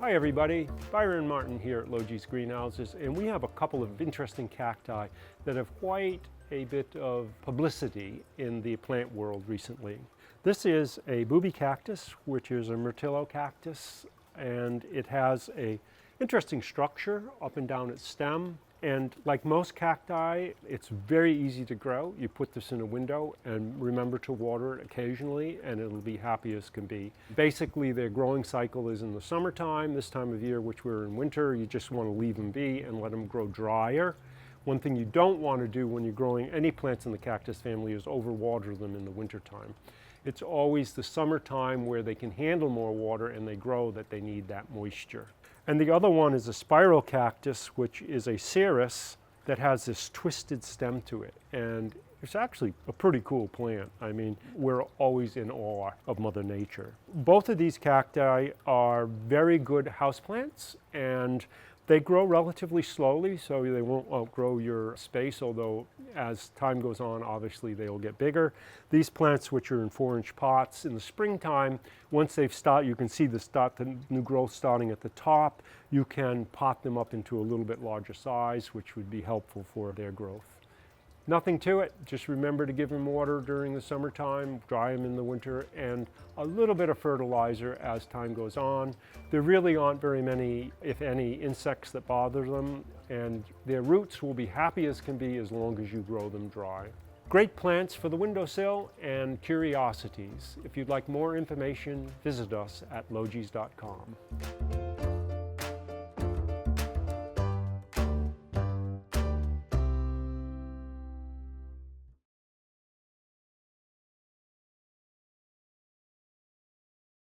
Hi everybody, Byron Martin here at Logee's Greenhouses, and we have a couple of interesting cacti that have quite a bit of publicity in the plant world recently. This is a Boobie Cactus, which is a Myrtillocactus, and it has a interesting structure up and down its stem. And like most cacti, it's very easy to grow. You put this in a window and remember to water it occasionally and it'll be happy as can be. Basically, their growing cycle is in the summertime. This time of year, which we're in winter, you just want to leave them be and let them grow drier. One thing you don't want to do when you're growing any plants in the cactus family is overwater them in the wintertime. It's always the summertime where they can handle more water and they grow that they need that moisture. And the other one is a Spiral Cactus, which is a Cereus that has this twisted stem to it. And it's actually a pretty cool plant. I mean, we're always in awe of Mother Nature. Both of these cacti are very good houseplants, and they grow relatively slowly, so they won't outgrow your space, although as time goes on, obviously they'll get bigger. These plants, which are in 4-inch pots, in the springtime, once they've started, you can see the new growth starting at the top. You can pot them up into a little bit larger size, which would be helpful for their growth. Nothing to it, just remember to give them water during the summertime, dry them in the winter, and a little bit of fertilizer as time goes on. There really aren't very many, if any, insects that bother them, and their roots will be happy as can be as long as you grow them dry. Great plants for the windowsill and curiosities. If you'd like more information, visit us at logees.com.